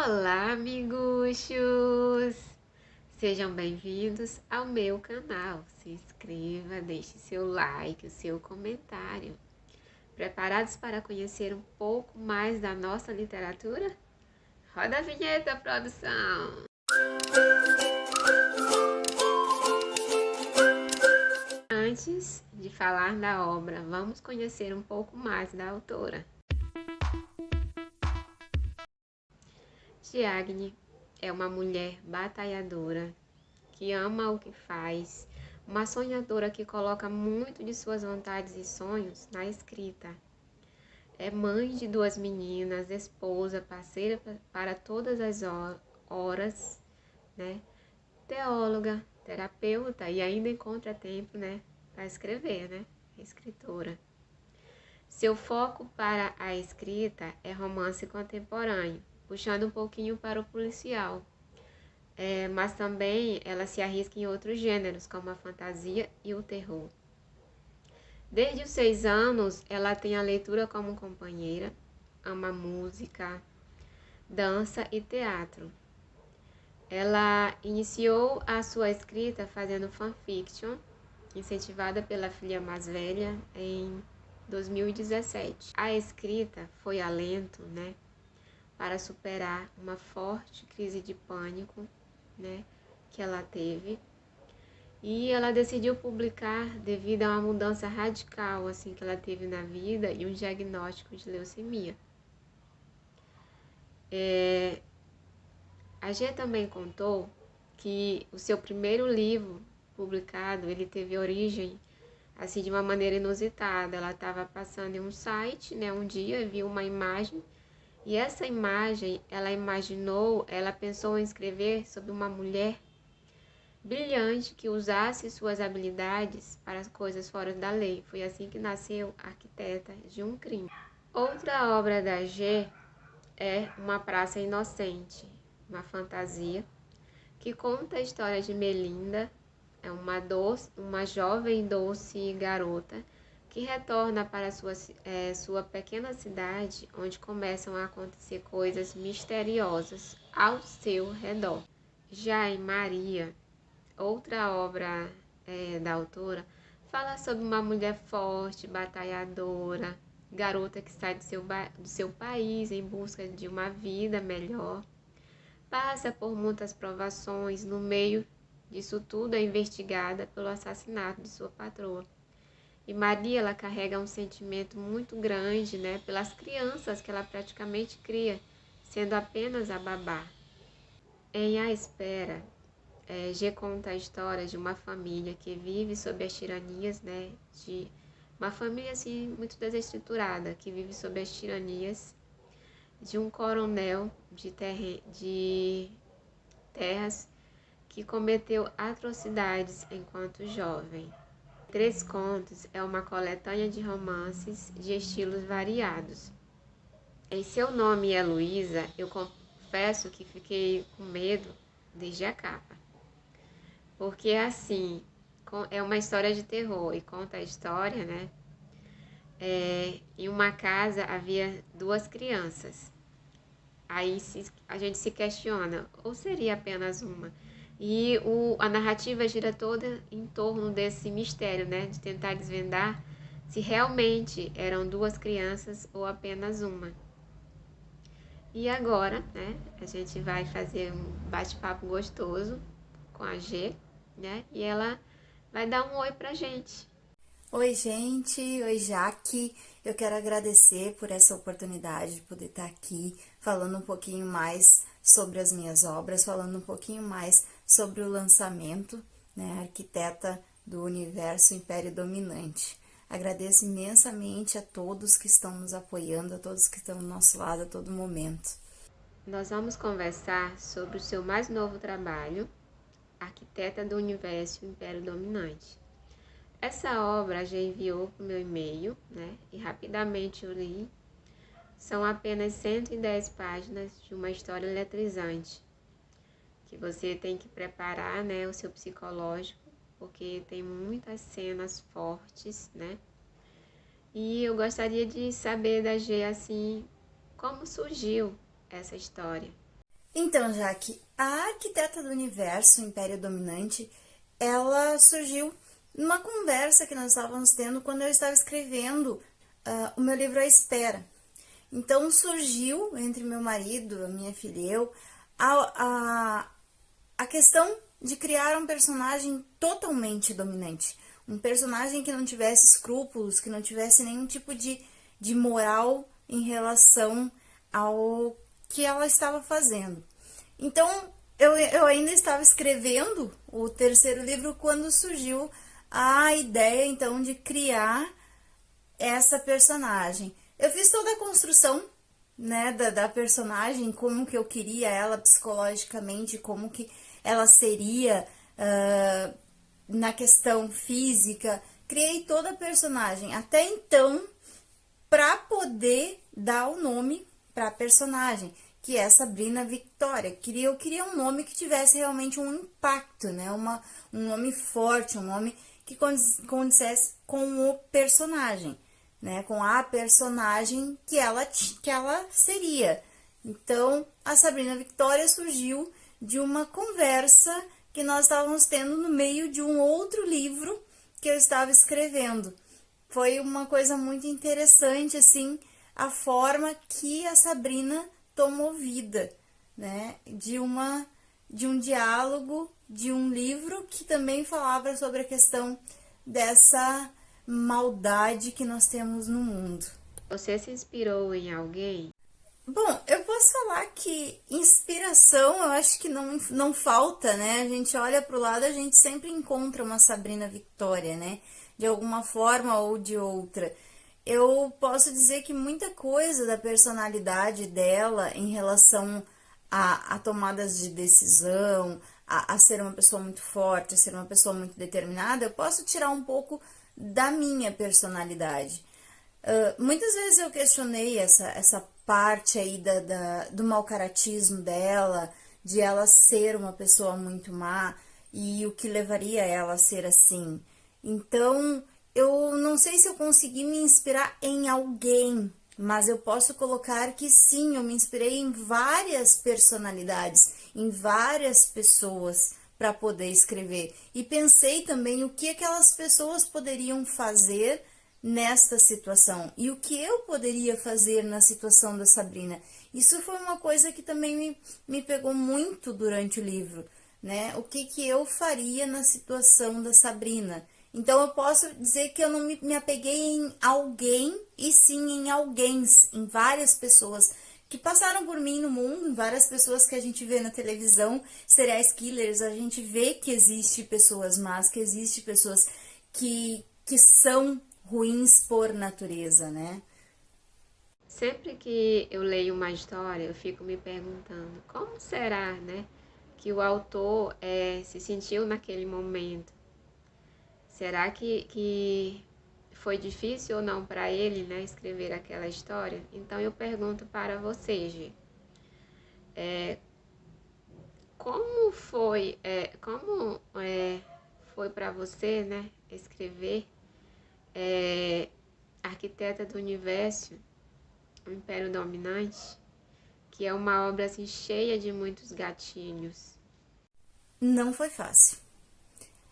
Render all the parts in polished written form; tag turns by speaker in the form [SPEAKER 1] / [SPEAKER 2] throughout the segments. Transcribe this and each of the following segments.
[SPEAKER 1] Olá, amiguchos! Sejam bem-vindos ao meu canal. Se inscreva, deixe seu like, o seu comentário. Preparados para conhecer um pouco mais da nossa literatura? Roda a vinheta, produção! Antes de falar da obra, vamos conhecer um pouco mais da autora. Tiagne é uma mulher batalhadora, que ama o que faz, uma sonhadora que coloca muito de suas vontades e sonhos na escrita. É mãe de 2 meninas, esposa, parceira para todas as horas, né? Teóloga, terapeuta e ainda encontra tempo, né, para escrever, né? Escritora. Seu foco para a escrita é romance contemporâneo, puxando um pouquinho para o policial. Mas também ela se arrisca em outros gêneros, como a fantasia e o terror. Desde os 6 anos, ela tem a leitura como companheira, ama música, dança e teatro. Ela iniciou a sua escrita fazendo fanfiction, incentivada pela filha mais velha em 2017. A escrita foi alento, né, para superar uma forte crise de pânico, né, que ela teve. E ela decidiu publicar devido a uma mudança radical assim que ela teve na vida e um diagnóstico de leucemia. A G também contou que o seu primeiro livro publicado, ele teve origem assim de uma maneira inusitada. Ela estava passando em um site, né, um dia viu uma imagem e essa imagem, ela pensou em escrever sobre uma mulher brilhante que usasse suas habilidades para as coisas fora da lei. Foi assim que nasceu Arquiteta de um Crime. Outra obra da G é Uma Praça Inocente, uma fantasia que conta a história de Melinda, é uma jovem doce garota que retorna para sua pequena cidade, onde começam a acontecer coisas misteriosas ao seu redor. Já em Maria, outra obra da autora, fala sobre uma mulher forte, batalhadora, garota que sai do seu país em busca de uma vida melhor. Passa por muitas provações, no meio disso tudo é investigada pelo assassinato de sua patroa. E Maria, ela carrega um sentimento muito grande, né, pelas crianças que ela praticamente cria, sendo apenas a babá. Em A Espera, G conta a história de uma família que vive sob as tiranias, né, de uma família assim muito desestruturada, que vive sob as tiranias de um coronel de terras que cometeu atrocidades enquanto jovem. 3 Contos é uma coletânea de romances de estilos variados. Em Seu Nome é Luísa, eu confesso que fiquei com medo desde a capa. Porque assim, é uma história de terror e conta a história, né? Em uma casa havia 2 crianças. Aí a gente se questiona, ou seria apenas uma? E a narrativa gira toda em torno desse mistério, né? De tentar desvendar se realmente eram 2 crianças ou apenas uma. E agora, né? A gente vai fazer um bate-papo gostoso com a G, né? E ela vai dar um oi pra gente.
[SPEAKER 2] Oi, gente. Oi, Jaque. Eu quero agradecer por essa oportunidade de poder estar aqui falando um pouquinho mais sobre as minhas obras, falando um pouquinho mais sobre o lançamento, né, Arquiteta do Universo Império Dominante. Agradeço imensamente a todos que estão nos apoiando, a todos que estão do nosso lado a todo momento.
[SPEAKER 1] Nós vamos conversar sobre o seu mais novo trabalho, Arquiteta do Universo Império Dominante. Essa obra já enviou para o meu e-mail, né? E rapidamente eu li. São apenas 110 páginas de uma história eletrizante, que você tem que preparar, né, o seu psicológico, porque tem muitas cenas fortes, né? E eu gostaria de saber da G, assim, como surgiu essa história.
[SPEAKER 2] Então, Jaque, a Arquiteta do Universo, Império Dominante, ela surgiu numa conversa que nós estávamos tendo quando eu estava escrevendo o meu livro A Espera. Então, surgiu entre meu marido, a minha filha e eu, a questão de criar um personagem totalmente dominante. Um personagem que não tivesse escrúpulos, que não tivesse nenhum tipo de moral em relação ao que ela estava fazendo. Então, eu ainda estava escrevendo o terceiro livro quando surgiu a ideia, então, de criar essa personagem. Eu fiz toda a construção, né, da personagem, como que eu queria ela psicologicamente, como que ela seria na questão física. Criei toda a personagem. Até então, para poder dar o nome para a personagem, que é Sabrina Victoria. Eu queria um nome que tivesse realmente um impacto, né? Um nome forte, um nome que condizesse com o personagem, né? Com a personagem que ela seria. Então, a Sabrina Victoria surgiu de uma conversa que nós estávamos tendo no meio de um outro livro que eu estava escrevendo. Foi uma coisa muito interessante, assim, a forma que a Sabrina tomou vida, né? De um diálogo, de um livro que também falava sobre a questão dessa maldade que nós temos no mundo.
[SPEAKER 1] Você se inspirou em alguém?
[SPEAKER 2] Bom, eu posso falar que inspiração eu acho que não falta, né? A gente olha para o lado, a gente sempre encontra uma Sabrina Victoria, né? De alguma forma ou de outra. Eu posso dizer que muita coisa da personalidade dela em relação a tomadas de decisão, a ser uma pessoa muito forte, a ser uma pessoa muito determinada, eu posso tirar um pouco da minha personalidade. Muitas vezes eu questionei essa parte aí do mau-caratismo dela, de ela ser uma pessoa muito má e o que levaria ela a ser assim. Então, eu não sei se eu consegui me inspirar em alguém, mas eu posso colocar que sim, eu me inspirei em várias personalidades, em várias pessoas para poder escrever. E pensei também o que aquelas pessoas poderiam fazer nesta situação e o que eu poderia fazer na situação da Sabrina. Isso foi uma coisa que também me pegou muito durante o livro, né? O que eu faria na situação da Sabrina. Então, eu posso dizer que eu não me apeguei em alguém, e sim em alguéms, em várias pessoas que passaram por mim no mundo, em várias pessoas que a gente vê na televisão, serial killers, a gente vê que existe pessoas más, que existe pessoas que são ruins por natureza, né?
[SPEAKER 1] Sempre que eu leio uma história, eu fico me perguntando como será, né, que o autor se sentiu naquele momento. Será que foi difícil ou não para ele, né, escrever aquela história? Então eu pergunto para você, Gi, como foi para você, né, escrever Arquiteta do Universo, o Império Dominante, que é uma obra assim cheia de muitos gatilhos?
[SPEAKER 2] Não foi fácil.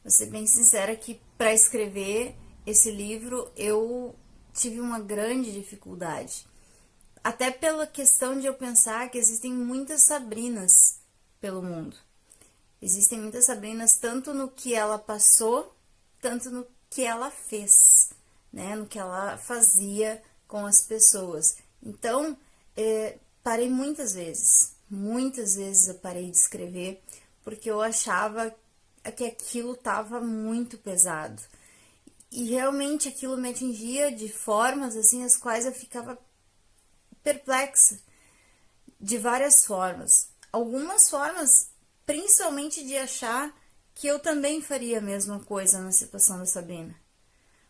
[SPEAKER 2] Vou ser bem sincera que para escrever esse livro eu tive uma grande dificuldade. Até pela questão de eu pensar que existem muitas Sabrinas pelo mundo. Existem muitas Sabrinas tanto no que ela passou, tanto no que ela fez, né? No que ela fazia com as pessoas. Então, parei muitas vezes eu parei de escrever, porque eu achava que aquilo estava muito pesado. E realmente aquilo me atingia de formas assim as quais eu ficava perplexa, de várias formas. Algumas formas, principalmente de achar que eu também faria a mesma coisa na situação da Sabrina.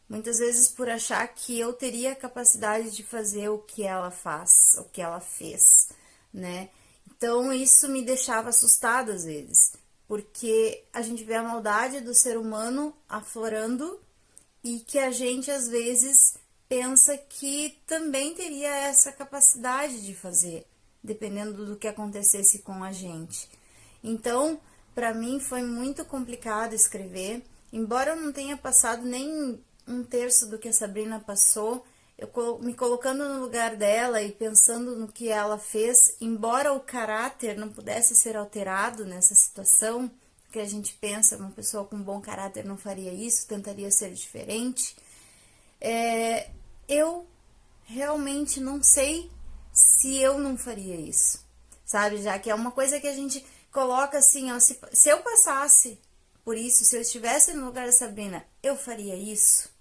[SPEAKER 2] Muitas vezes por achar que eu teria a capacidade de fazer o que ela faz, o que ela fez, né? Então isso me deixava assustada às vezes, porque a gente vê a maldade do ser humano aflorando e que a gente às vezes pensa que também teria essa capacidade de fazer, dependendo do que acontecesse com a gente. Então, para mim foi muito complicado escrever, embora eu não tenha passado nem um terço do que a Sabrina passou, eu me colocando no lugar dela e pensando no que ela fez, embora o caráter não pudesse ser alterado nessa situação, que a gente pensa, uma pessoa com bom caráter não faria isso, tentaria ser diferente, eu realmente não sei se eu não faria isso, sabe? Já que é uma coisa que a gente coloca assim, ó, se eu passasse por isso, se eu estivesse no lugar da Sabrina, eu faria isso?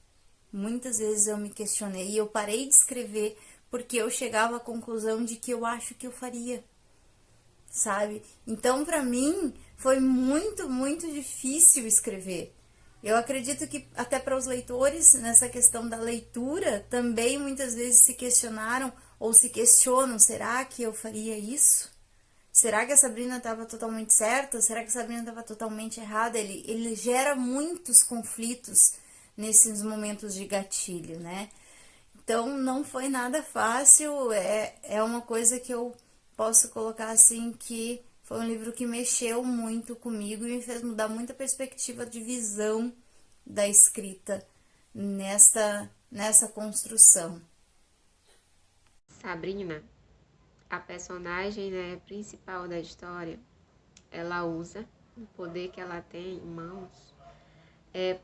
[SPEAKER 2] Muitas vezes eu me questionei e eu parei de escrever porque eu chegava à conclusão de que eu acho que eu faria, sabe? Então, para mim, foi muito, muito difícil escrever. Eu acredito que até para os leitores, nessa questão da leitura, também muitas vezes se questionaram ou se questionam, será que eu faria isso? Será que a Sabrina estava totalmente certa? Será que a Sabrina estava totalmente errada? Ele gera muitos conflitos nesses momentos de gatilho, né? Então, não foi nada fácil, é uma coisa que eu posso colocar assim, que foi um livro que mexeu muito comigo e me fez mudar muita perspectiva de visão da escrita nessa construção.
[SPEAKER 1] Sabrina, a personagem, né, principal da história, ela usa o poder que ela tem em mãos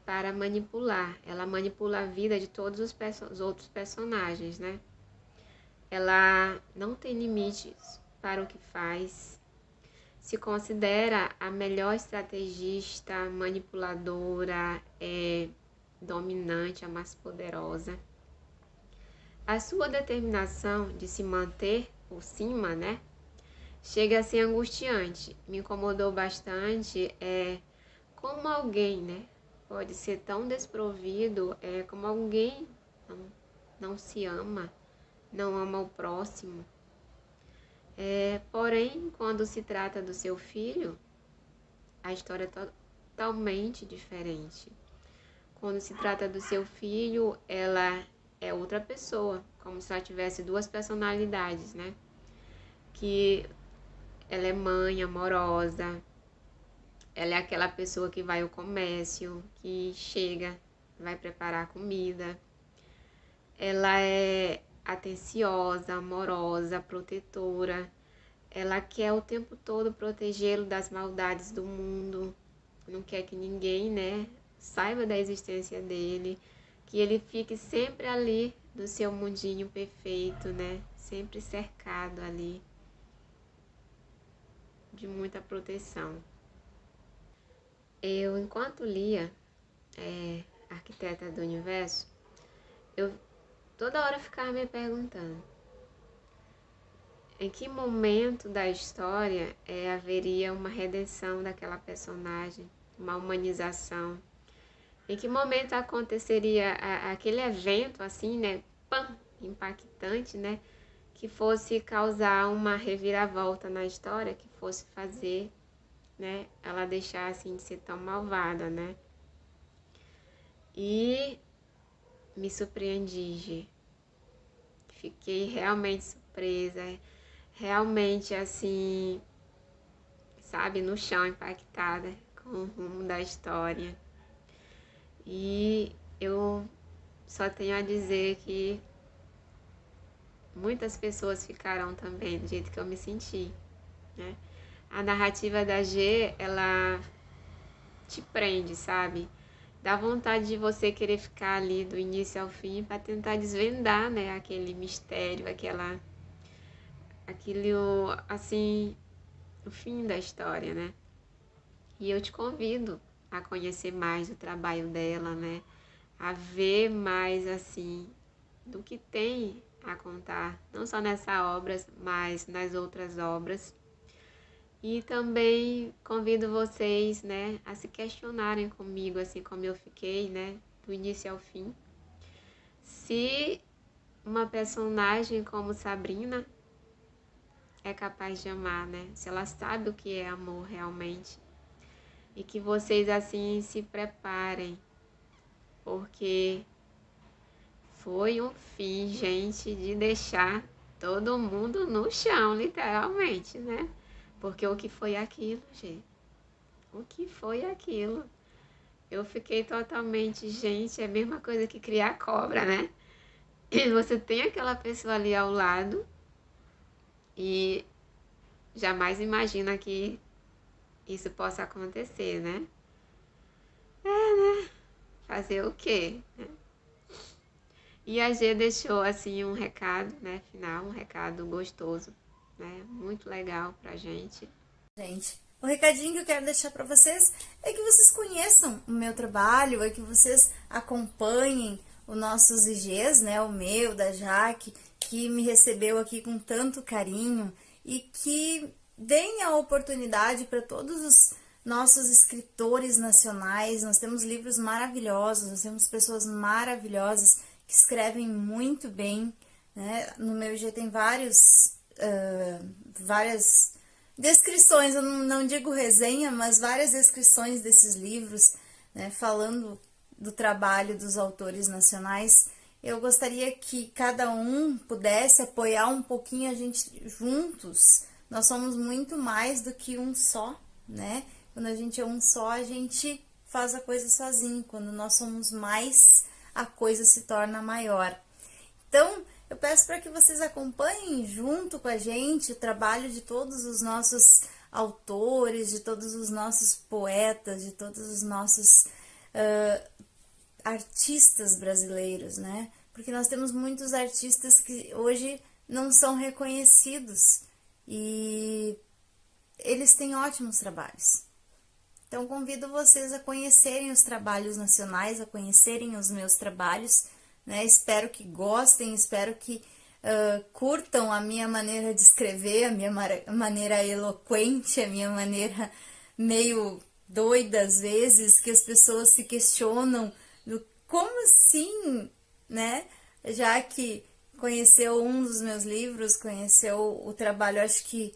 [SPEAKER 1] para manipular. Ela manipula a vida de todos os outros personagens, né? Ela não tem limites para o que faz. Se considera a melhor estrategista, manipuladora, dominante, a mais poderosa. A sua determinação de se manter por cima, né? Chega a ser angustiante. Me incomodou bastante como alguém, né? Pode ser tão desprovido, como alguém não se ama, não ama o próximo. Porém, quando se trata do seu filho, a história é totalmente diferente. Quando se trata do seu filho, ela é outra pessoa, como se ela tivesse duas personalidades, né? Que ela é mãe amorosa, ela é aquela pessoa que vai ao comércio, que chega, vai preparar comida. Ela é atenciosa, amorosa, protetora. Ela quer o tempo todo protegê-lo das maldades do mundo. Não quer que ninguém, né, saiba da existência dele. Que ele fique sempre ali no seu mundinho perfeito, né? Sempre cercado ali de muita proteção. Eu, enquanto lia Arquiteta do Universo, eu toda hora ficava me perguntando em que momento da história haveria uma redenção daquela personagem, uma humanização. Em que momento aconteceria aquele evento assim, né, pam, impactante, né, que fosse causar uma reviravolta na história, que fosse fazer, né, ela deixar assim de ser tão malvada, né? E me surpreendi, Gê. Fiquei realmente surpresa, realmente assim, sabe, no chão, impactada com o rumo da história. E eu só tenho a dizer que muitas pessoas ficaram também do jeito que eu me senti, né? A narrativa da G, ela te prende, sabe? Dá vontade de você querer ficar ali do início ao fim para tentar desvendar, né, aquele mistério, aquilo, assim, o fim da história, né? E eu te convido a conhecer mais o trabalho dela, né? A ver mais, assim, do que tem a contar, não só nessa obra, mas nas outras obras. E também convido vocês, né, a se questionarem comigo, assim como eu fiquei, né, do início ao fim. Se uma personagem como Sabrina é capaz de amar, né? Se ela sabe o que é amor realmente. E que vocês, assim, se preparem, porque foi um fim, gente, de deixar todo mundo no chão, literalmente, né? Porque o que foi aquilo, gente? O que foi aquilo? Eu fiquei totalmente, gente, é a mesma coisa que criar cobra, né? E você tem aquela pessoa ali ao lado e jamais imagina que isso possa acontecer, né? Fazer o quê? E a G deixou assim um recado, né, final, um recado gostoso, né? Muito legal pra gente.
[SPEAKER 2] Gente, o recadinho que eu quero deixar para vocês é que vocês conheçam o meu trabalho, é que vocês acompanhem os nossos IGs, né, o meu, da Jaque, que me recebeu aqui com tanto carinho e que deem a oportunidade para todos os nossos escritores nacionais. Nós temos livros maravilhosos, nós temos pessoas maravilhosas que escrevem muito bem, né? No meu IG tem várias descrições, eu não digo resenha, mas várias descrições desses livros, né, falando do trabalho dos autores nacionais. Eu gostaria que cada um pudesse apoiar um pouquinho a gente juntos. Nós somos muito mais do que um só, né? Quando a gente é um só, a gente faz a coisa sozinho. Quando nós somos mais, a coisa se torna maior. Então, eu peço para que vocês acompanhem junto com a gente o trabalho de todos os nossos autores, de todos os nossos poetas, de todos os nossos artistas brasileiros, né? Porque nós temos muitos artistas que hoje não são reconhecidos e eles têm ótimos trabalhos. Então, convido vocês a conhecerem os trabalhos nacionais, a conhecerem os meus trabalhos, né? Espero que gostem, espero que curtam a minha maneira de escrever, a minha maneira eloquente, a minha maneira meio doida às vezes, que as pessoas se questionam do como assim, né? Já que conheceu um dos meus livros, conheceu o trabalho, acho que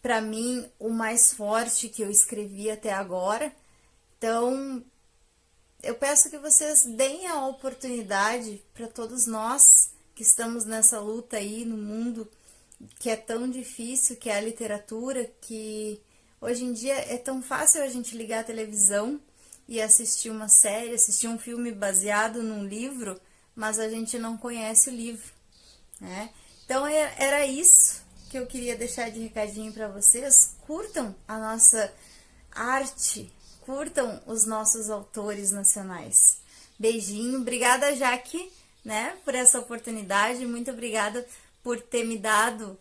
[SPEAKER 2] para mim o mais forte que eu escrevi até agora. Então, eu peço que vocês deem a oportunidade para todos nós que estamos nessa luta aí no mundo que é tão difícil, que é a literatura, que hoje em dia é tão fácil a gente ligar a televisão e assistir uma série, assistir um filme baseado num livro, mas a gente não conhece o livro, né? Então, era isso que eu queria deixar de recadinho para vocês. Curtam a nossa arte, curtam os nossos autores nacionais. Beijinho, obrigada, Jaque, né, por essa oportunidade, muito obrigada por ter me dado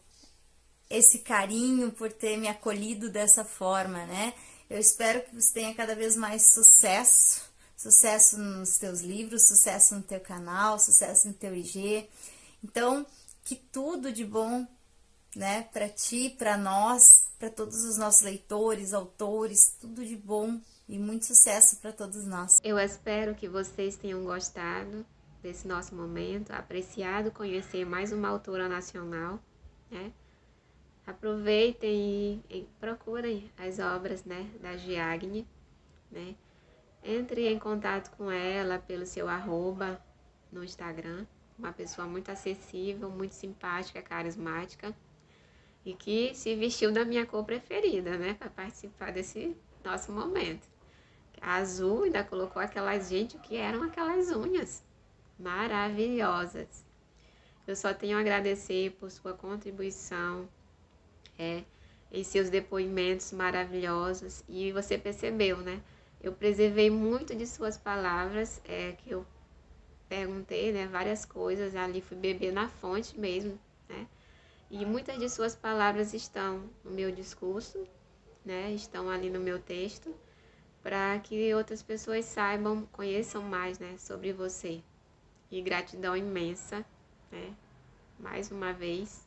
[SPEAKER 2] esse carinho, por ter me acolhido dessa forma, né? Eu espero que você tenha cada vez mais sucesso nos teus livros, sucesso no teu canal, sucesso no teu IG. Então, que tudo de bom, né, para ti, para nós, para todos os nossos leitores, autores, tudo de bom e muito sucesso para todos nós.
[SPEAKER 1] Eu espero que vocês tenham gostado desse nosso momento, apreciado conhecer mais uma autora nacional, né? Aproveitem e procurem as obras, né, da Giagne, né? Entre em contato com ela pelo seu @ no Instagram, uma pessoa muito acessível, muito simpática, carismática e que se vestiu da minha cor preferida, né, para participar desse nosso momento. A azul ainda colocou aquelas, gente, o que eram aquelas unhas maravilhosas. Eu só tenho a agradecer por sua contribuição, em seus depoimentos maravilhosos. E você percebeu, né? Eu preservei muito de suas palavras, que eu perguntei, né, várias coisas, ali fui beber na fonte mesmo, né? E muitas de suas palavras estão no meu discurso, né? Estão ali no meu texto, para que outras pessoas saibam, conheçam mais, né, sobre você. E gratidão imensa, né, mais uma vez,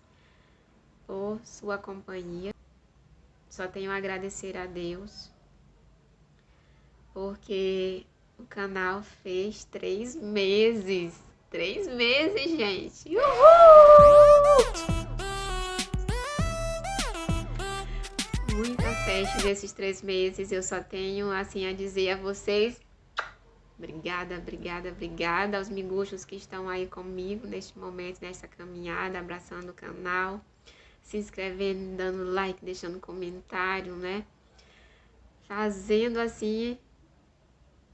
[SPEAKER 1] por sua companhia. Só tenho a agradecer a Deus, porque o canal fez 3 meses. 3 meses, gente! Uhul! Muita festa desses 3 meses. Eu só tenho, assim, a dizer a vocês, Obrigada, obrigada, obrigada aos miguxos que estão aí comigo neste momento, nessa caminhada, abraçando o canal, se inscrevendo, dando like, deixando comentário, né? Fazendo assim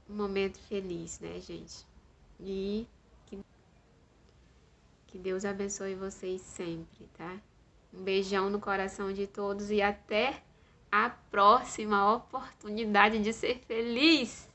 [SPEAKER 1] um momento feliz, né, gente? E que Deus abençoe vocês sempre, tá? Um beijão no coração de todos e até a próxima oportunidade de ser feliz!